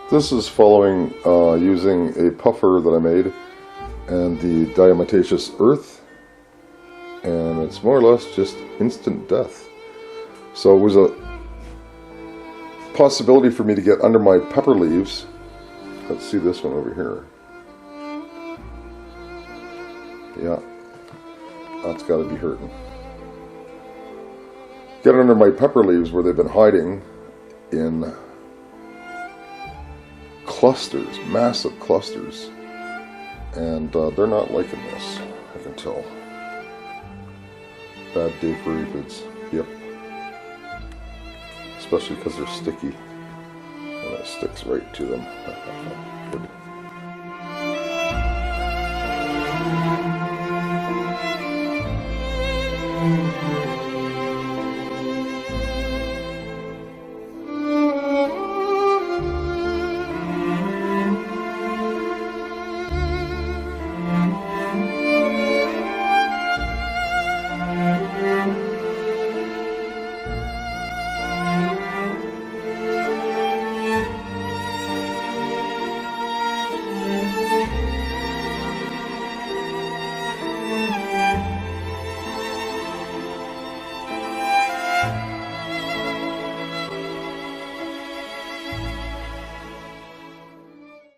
This is following using a puffer that I made and the Diatomaceous Earth, and it's more or less just instant death. So it was a possibility for me to get under my pepper leaves. Let's see this one over here. Yeah, that's got to be hurting. Get under my pepper leaves where they've been hiding in clusters, massive clusters, and they're not liking this, I can tell. Bad day for aphids. Yep. Especially because they're sticky, and it sticks right to them. Good.